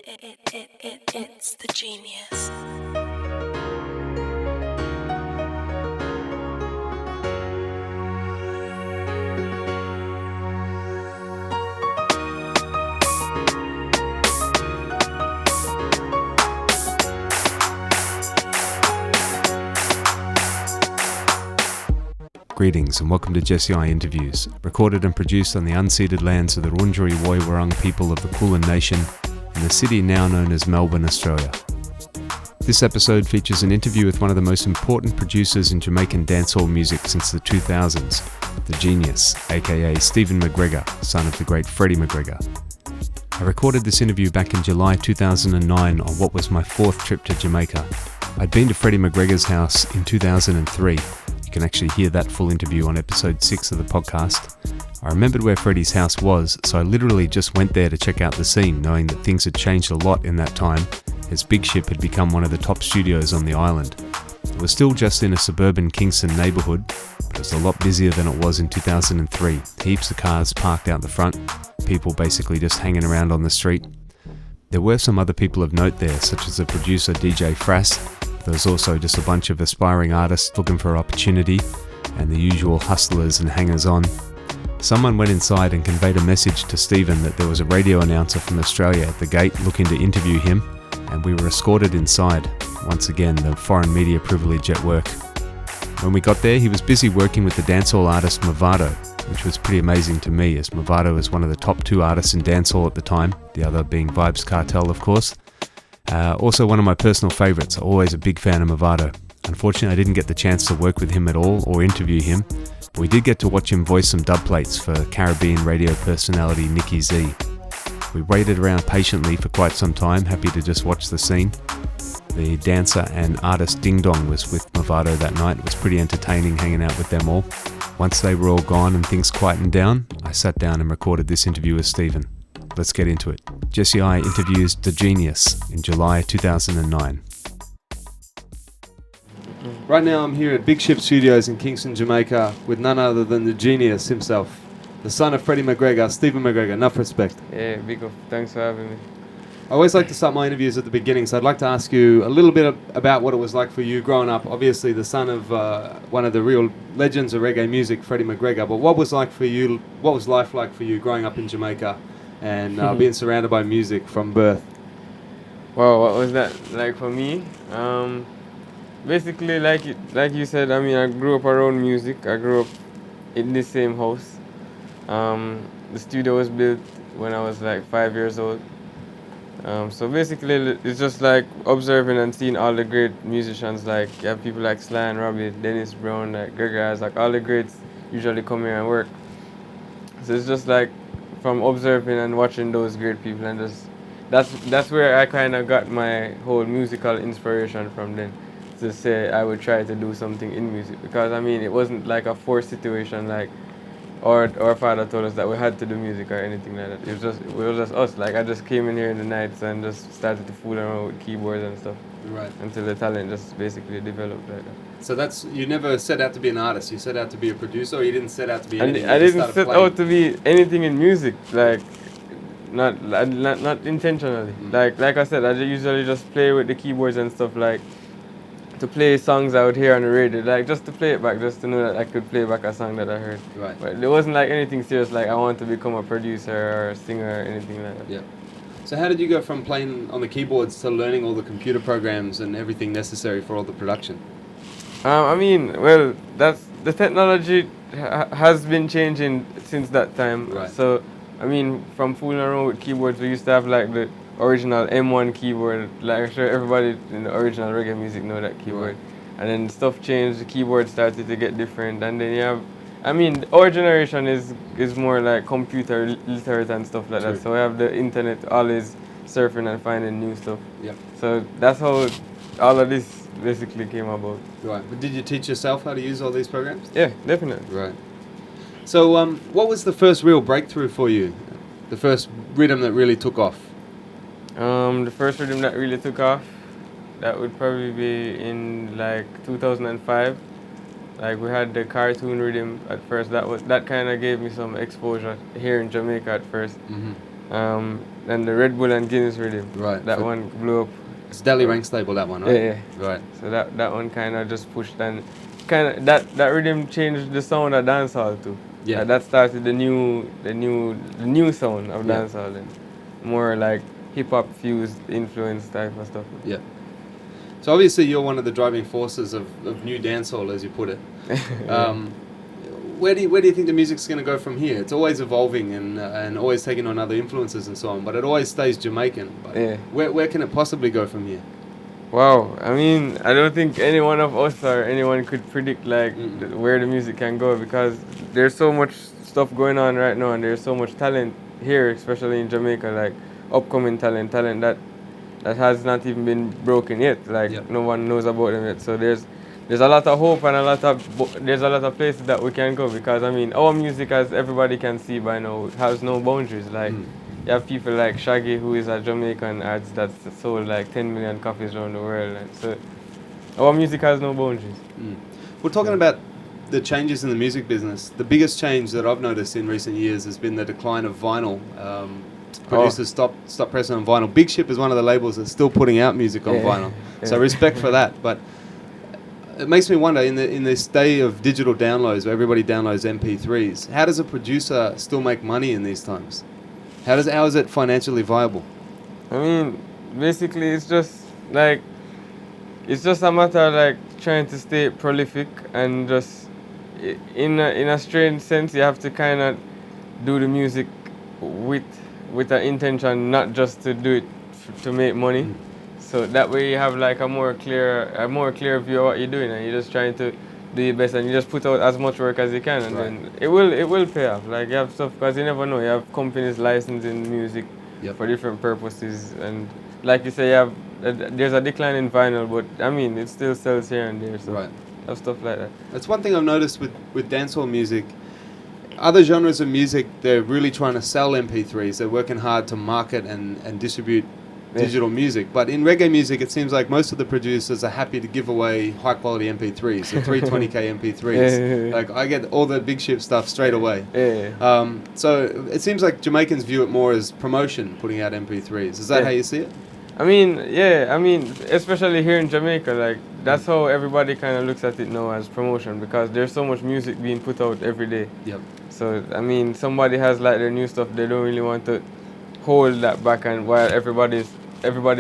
It's the genius. Greetings and welcome to Jesse I Interviews, recorded and produced on the unceded lands of the Wurundjeri Woi-wurrung people of the Kulin Nation in the city now known as Melbourne, Australia. This episode features an interview with one of the most important producers in Jamaican dancehall music since the 2000s, the genius, aka Stephen McGregor, son of the great Freddie McGregor. I recorded this interview back in July 2009 on what was my fourth trip to Jamaica. I'd been to Freddie McGregor's house in 2003. You can actually hear that full interview on episode 6 of the podcast. I remembered where Freddie's house was, so I literally just went there to check out the scene, knowing that things had changed a lot in that time, as Big Ship had become one of the top studios on the island. It was still just in a suburban Kingston neighbourhood, but it was a lot busier than it was in 2003. Heaps of cars parked out the front, people basically just hanging around on the street. There were some other people of note there, such as the producer DJ Frass. There was also just a bunch of aspiring artists looking for opportunity, and the usual hustlers and hangers-on. Someone went inside and conveyed a message to Stephen that there was a radio announcer from Australia at the gate looking to interview him, and we were escorted inside. Once again, the foreign media privilege at work. When we got there, he was busy working with the dancehall artist Mavado, which was pretty amazing to me, as Mavado was one of the top two artists in dancehall at the time, the other being Vibes Cartel, of course. Also one of my personal favourites, always a big fan of Mavado. Unfortunately, I didn't get the chance to work with him at all or interview him, but we did get to watch him voice some dub plates for Caribbean radio personality Nicky Z. We waited around patiently for quite some time, happy to just watch the scene. The dancer and artist Ding Dong was with Mavado that night. It was pretty entertaining hanging out with them all. Once they were all gone and things quietened down, I sat down and recorded this interview with Stephen. Let's get into it. Jesse I interviews The Genius in July 2009. Right now I'm here at Big Ship Studios in Kingston, Jamaica with none other than The Genius himself, the son of Freddie McGregor, Stephen McGregor. Enough respect. Yeah, big up. Thanks for having me. I always like to start my interviews at the beginning, so I'd like to ask you a little bit about what it was like for you growing up. Obviously the son of one of the real legends of reggae music, Freddie McGregor, but what was life like for you growing up in Jamaica and being surrounded by music from birth? Wow, what was that like for me? Basically, like you said, I mean, I grew up around music. I grew up in the same house. The studio was built when I was like 5 years old. So basically, it's just like observing and seeing all the great musicians. Like you have people like Sly and Robbie, Dennis Brown, like Gregor, like all the greats usually come here and work. So it's just like from observing and watching those great people, and just that's where I kind of got my whole musical inspiration from then, to say I would try to do something in music, because I mean it wasn't like a forced situation, like our father told us that we had to do music or anything like that. It was just us. Like I just came in here in the nights and just started to fool around with keyboards and stuff. Right. Until the talent just basically developed like that. So you never set out to be an artist. You set out to be a producer, or you didn't set out to be anything? I didn't set out to be anything in music. Like not intentionally. Mm. Like I said, I usually just play with the keyboards and stuff, like to play songs out here on the radio, like just to play it back, just to know that I could play back a song that I heard. Right. But it wasn't like anything serious, like I want to become a producer or a singer or anything like that. Yeah. So how did you go from playing on the keyboards to learning all the computer programs and everything necessary for all the production? I mean, well, that's the technology has been changing since that time. Right. So, I mean, from fooling around with keyboards, we used to have like the original M1 keyboard. Like I'm sure everybody in the original reggae music know that keyboard. Right. And then stuff changed. The keyboard started to get different, and then you have, I mean, our generation is more like computer literate and stuff like True. that. So we have the internet, always surfing and finding new stuff. Yep. So that's how all of this basically came about. Right. But did you teach yourself how to use all these programs? Yeah, definitely. Right. So what was the first real breakthrough for you? The first rhythm that really took off? The first rhythm that really took off, that would probably be in like 2005. Like we had the cartoon rhythm at first. That kind of gave me some exposure here in Jamaica at first. Mm-hmm. And the Red Bull and Guinness rhythm. Right. That one blew up. It's Delhi Rank Stable, that one, right? Yeah, yeah. Right. So that one kind of just pushed, and kind of that rhythm changed the sound of dancehall too. Yeah. That started the new sound of Yeah. dancehall, and more like hip hop fused influence type of stuff. Yeah. So obviously you're one of the driving forces of new dancehall, as you put it. Where do you think the music's going to go from here? It's always evolving and always taking on other influences and so on, but it always stays Jamaican. But Yeah. where can it possibly go from here? Wow, I mean, I don't think any one of us or anyone could predict like where the music can go, because there's so much stuff going on right now, and there's so much talent here, especially in Jamaica, like upcoming talent that has not even been broken yet. Like Yep. no one knows about them yet. So there's a lot of hope and there's a lot of places that we can go, because I mean our music, as everybody can see by now, has no boundaries. Like you have people like Shaggy, who is a Jamaican artist that's sold like 10 million copies around the world. And so our music has no boundaries. We're talking about the changes in the music business. The biggest change that I've noticed in recent years has been the decline of vinyl. Producers stop pressing on vinyl. Big Ship is one of the labels that's still putting out music on vinyl. So respect for that. But it makes me wonder, in this day of digital downloads where everybody downloads MP3s, how does a producer still make money in these times? How is it financially viable? I mean, basically it's just a matter of like trying to stay prolific, and just in a strange sense you have to kind of do the music with an intention, not just to do it to make money. So that way you have like a more clear view of what you're doing, and you're just trying to do your best, and you just put out as much work as you can, and then it will pay off. Like you have stuff, because you never know. You have companies licensing music for different purposes, and like you say, there's a decline in vinyl, but I mean it still sells here and there. So you have stuff like that. That's one thing I've noticed with dancehall music. Other genres of music, they're really trying to sell MP3s. They're working hard to market and distribute digital music. But in reggae music, it seems like most of the producers are happy to give away high quality MP3s, so 320k MP3s. Like I get all the Big Ship stuff straight away. So it seems like Jamaicans view it more as promotion, putting out MP3s. Is that how you see it? I mean, especially here in Jamaica, like that's how everybody kind of looks at it now, as promotion, because there's so much music being put out every day. So I mean, somebody has like their new stuff, they don't really want to hold that back, and while everybody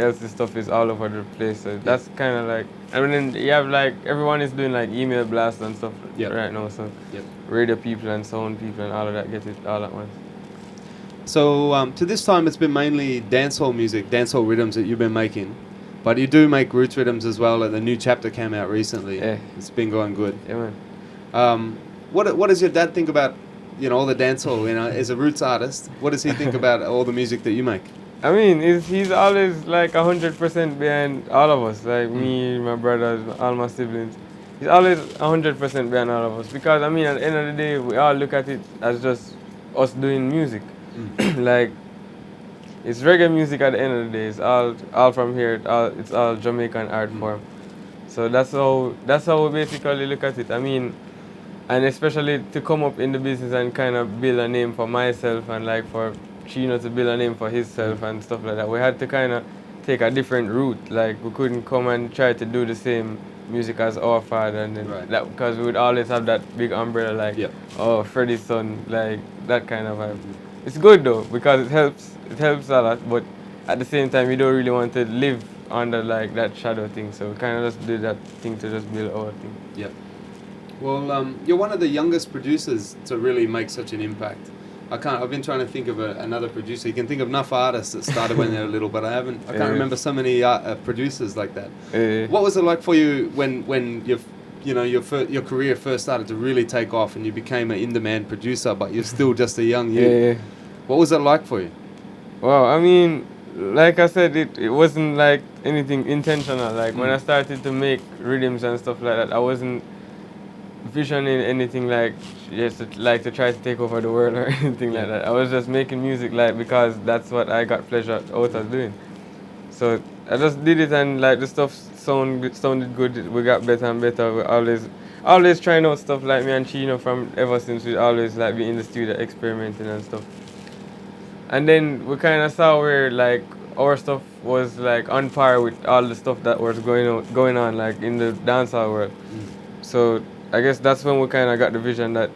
else's stuff is all over the place. So that's kind of like, I mean, you have like everyone is doing like email blasts and stuff right now. So radio people and sound people and all of that get it all at once. So to this time, it's been mainly dancehall music, dancehall rhythms that you've been making, but you do make roots rhythms as well. And the new chapter came out recently. It's been going good. Man. What does your dad think about, all the dancehall? As a roots artist, what does he think about all the music that you make? I mean, he's always like 100% behind all of us, like me, my brothers, all my siblings. He's always 100% behind all of us, because I mean, at the end of the day, we all look at it as just us doing music. Like, it's reggae music at the end of the day. It's all from here. It's all Jamaican art form. So that's how we basically look at it. I mean, and especially to come up in the business and kind of build a name for myself, and like for Chino to build a name for himself and stuff like that. We had to kind of take a different route. Like we couldn't come and try to do the same music as our father, and then that, because we would always have that big umbrella, like oh, Freddie's son, like that kind of vibe. It's good though, because it helps a lot, but at the same time you don't really want to live under like that shadow thing, so we kind of just did that thing to just build our thing. Well, you're one of the youngest producers to really make such an impact. I've been trying to think of another producer. You can think of enough artists that started when they were little, but I can't remember so many producers like that. What was it like for you when your career first started to really take off and you became an in-demand producer, but you're still just a young youth? What was it like for you? Well, I mean, like I said, it wasn't like anything intentional. Like when I started to make rhythms and stuff like that, I wasn't visioning anything like to try to take over the world or anything like that. I was just making music because that's what I got pleasure out of doing. So I just did it, and like the stuff sounded good. We got better and better. We always trying out stuff, like me and Chino, from ever since we always like be in the studio experimenting and stuff. And then we kind of saw where like our stuff was like on par with all the stuff that was going on like in the dancehall world. So I guess that's when we kind of got the vision that,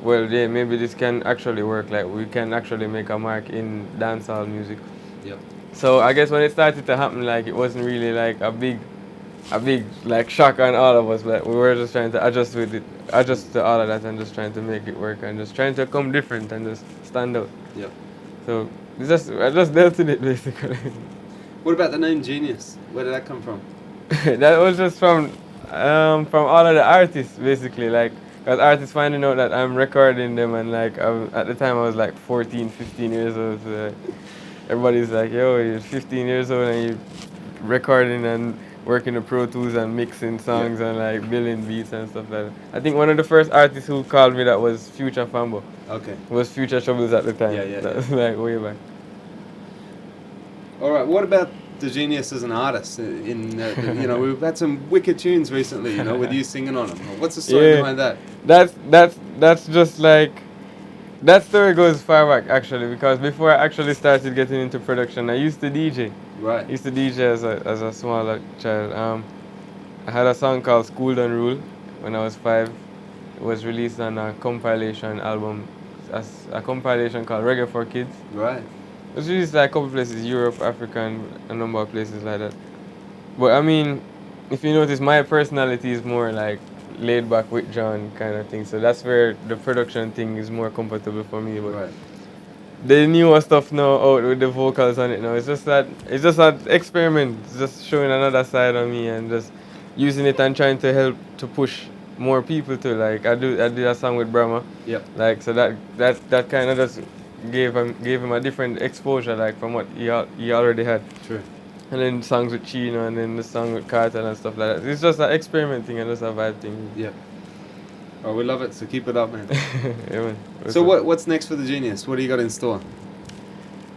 well, yeah, maybe this can actually work. Like we can actually make a mark in dancehall music. Yep. So I guess when it started to happen, like it wasn't really like a big like shock on all of us. But we were just trying to adjust to all of that, and just trying to make it work, and just trying to come different and just stand out. Yep. So I just dealt with it basically. What about the name Genius? Where did that come from? That was just from all of the artists basically, like, because artists finding out that I'm recording them, and like at the time I was like 14, 15 years old. So everybody's like, yo, you're 15 years old and you're recording and working the Pro Tools and mixing songs and like building beats and stuff like that. I think one of the first artists who called me that was Future Fambo. Okay. Was Future Troubles at the time. That was like way back. All right. What about the Genius as an artist? We've had some wicked tunes recently. With you singing on them. What's the story behind that? That's just like, that story goes far back actually, because before I actually started getting into production, I used to DJ. Right. I used to DJ as a small child. I had a song called School Done Rule when I was 5. It was released on a compilation album, as a compilation called Reggae for Kids. Right. It was released like a couple places, Europe, Africa, and a number of places like that. But I mean, if you notice, my personality is more like laid back, withdrawn kind of thing. So that's where the production thing is more comfortable for me. But the newer stuff now out with the vocals on it now, it's just an experiment. It's just showing another side of me and just using it and trying to help to push more people to, like, I did a song with Brahma. Yep. Like, so that kind of just gave him a different exposure, like, from what he already had. True. And then songs with Chino, and then the song with Carter and stuff like that. It's just an experiment thing and just a vibe thing. Yeah. Oh, we love it, so keep it up, man. Yeah, man. So what's next for the Genius? What do you got in store?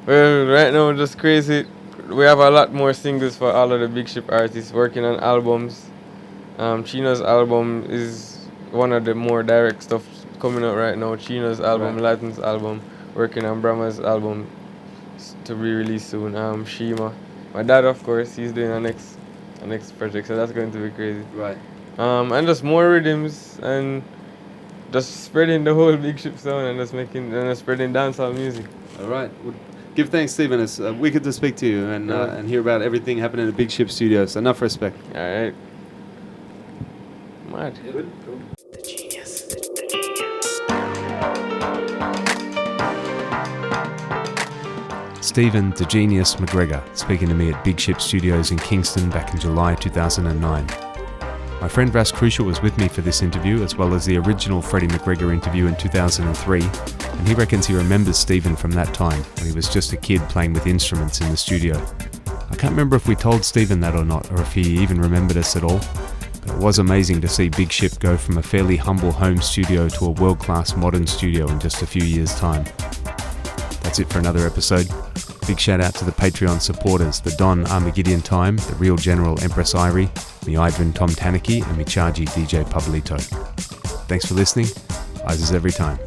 Well, right now, just crazy. We have a lot more singles for all of the big ship artists working on albums. Chino's album is one of the more direct stuff coming out right now. Chino's album, Latin's album, working on Brahma's album to be released soon. Shima. My dad, of course, he's doing a next project, so that's going to be crazy. Right. And just more rhythms and just spreading the whole big ship sound and just spreading dancehall music. All right. Well, Give thanks, Stephen. It's wicked to speak to you and hear about everything happening at Big Ship Studios. Enough respect. All right. Mad. Yeah, good. Cool. The Genius. Stephen "The Genius" McGregor speaking to me at Big Ship Studios in Kingston back in July 2009. My friend Ras Crucial was with me for this interview, as well as the original Freddie McGregor interview in 2003, and he reckons he remembers Stephen from that time, when he was just a kid playing with instruments in the studio. I can't remember if we told Stephen that or not, or if he even remembered us at all, but it was amazing to see Big Ship go from a fairly humble home studio to a world-class modern studio in just a few years' time. That's it for another episode. Big shout out to the Patreon supporters, the Don Armageddon Time, the Real General Empress Irie, me Idrin Tom Tanaki, and me Chargy DJ Pablito. Thanks for listening. Eyes every time.